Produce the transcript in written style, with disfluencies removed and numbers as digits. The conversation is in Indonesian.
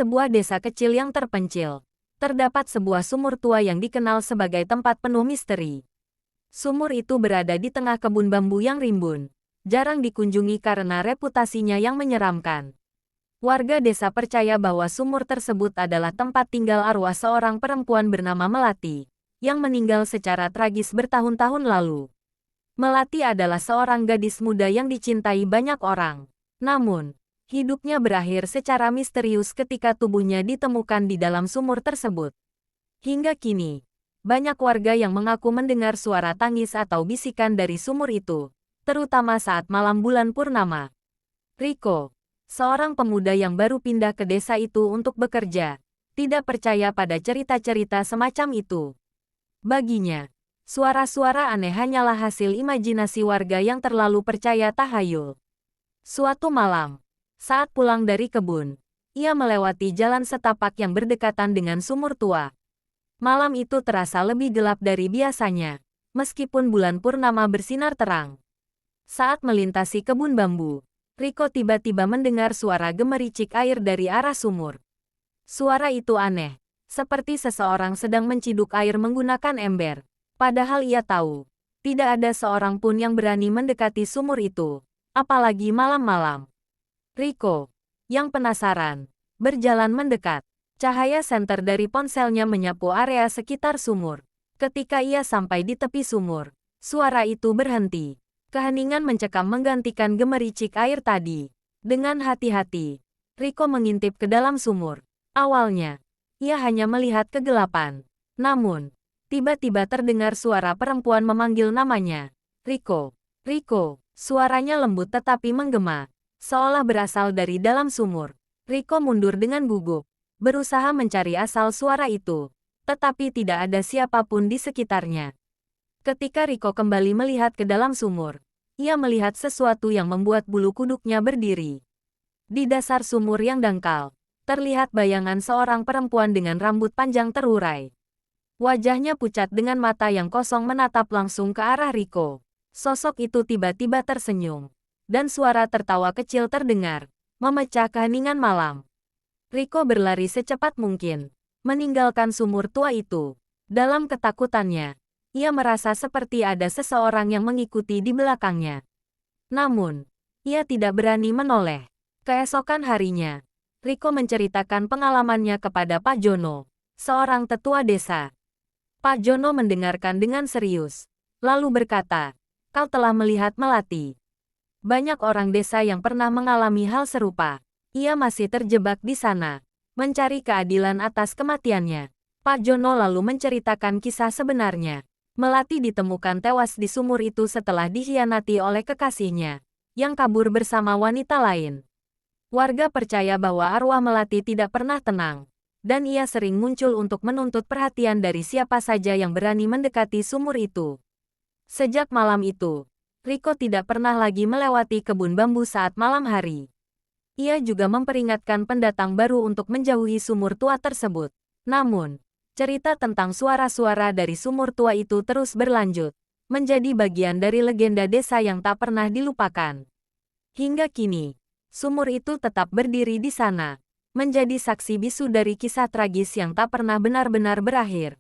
Sebuah desa kecil yang terpencil. Terdapat sebuah sumur tua yang dikenal sebagai tempat penuh misteri. Sumur itu berada di tengah kebun bambu yang rimbun. Jarang dikunjungi karena reputasinya yang menyeramkan. Warga desa percaya bahwa sumur tersebut adalah tempat tinggal arwah seorang perempuan bernama Melati, yang meninggal secara tragis bertahun-tahun lalu. Melati adalah seorang gadis muda yang dicintai banyak orang. Namun, hidupnya berakhir secara misterius ketika tubuhnya ditemukan di dalam sumur tersebut. Hingga kini, banyak warga yang mengaku mendengar suara tangis atau bisikan dari sumur itu, terutama saat malam bulan purnama. Rico, seorang pemuda yang baru pindah ke desa itu untuk bekerja, tidak percaya pada cerita-cerita semacam itu. Baginya, suara-suara aneh hanyalah hasil imajinasi warga yang terlalu percaya tahayul. Suatu malam, saat pulang dari kebun, ia melewati jalan setapak yang berdekatan dengan sumur tua. Malam itu terasa lebih gelap dari biasanya, meskipun bulan purnama bersinar terang. Saat melintasi kebun bambu, Rico tiba-tiba mendengar suara gemericik air dari arah sumur. Suara itu aneh, seperti seseorang sedang menciduk air menggunakan ember. Padahal ia tahu, tidak ada seorang pun yang berani mendekati sumur itu, apalagi malam-malam. Rico, yang penasaran, berjalan mendekat. Cahaya senter dari ponselnya menyapu area sekitar sumur. Ketika ia sampai di tepi sumur, suara itu berhenti. Keheningan mencekam menggantikan gemericik air tadi. Dengan hati-hati, Rico mengintip ke dalam sumur. Awalnya, ia hanya melihat kegelapan. Namun, tiba-tiba terdengar suara perempuan memanggil namanya. Rico, Rico, suaranya lembut tetapi menggema, seolah berasal dari dalam sumur. Rico mundur dengan gugup, berusaha mencari asal suara itu, tetapi tidak ada siapapun di sekitarnya. Ketika Rico kembali melihat ke dalam sumur, ia melihat sesuatu yang membuat bulu kuduknya berdiri. Di dasar sumur yang dangkal, terlihat bayangan seorang perempuan dengan rambut panjang terurai. Wajahnya pucat dengan mata yang kosong menatap langsung ke arah Rico. Sosok itu tiba-tiba tersenyum, dan suara tertawa kecil terdengar, memecah keheningan malam. Rico berlari secepat mungkin, meninggalkan sumur tua itu. Dalam ketakutannya, ia merasa seperti ada seseorang yang mengikuti di belakangnya. Namun, ia tidak berani menoleh. Keesokan harinya, Rico menceritakan pengalamannya kepada Pak Jono, seorang tetua desa. Pak Jono mendengarkan dengan serius, lalu berkata, "Kau telah melihat Melati. Banyak orang desa yang pernah mengalami hal serupa. Ia masih terjebak di sana, mencari keadilan atas kematiannya." Pak Jono lalu menceritakan kisah sebenarnya. Melati ditemukan tewas di sumur itu setelah dikhianati oleh kekasihnya, yang kabur bersama wanita lain. Warga percaya bahwa arwah Melati tidak pernah tenang, dan ia sering muncul untuk menuntut perhatian dari siapa saja yang berani mendekati sumur itu. Sejak malam itu, Rico tidak pernah lagi melewati kebun bambu saat malam hari. Ia juga memperingatkan pendatang baru untuk menjauhi sumur tua tersebut. Namun, cerita tentang suara-suara dari sumur tua itu terus berlanjut, menjadi bagian dari legenda desa yang tak pernah dilupakan. Hingga kini, sumur itu tetap berdiri di sana, menjadi saksi bisu dari kisah tragis yang tak pernah benar-benar berakhir.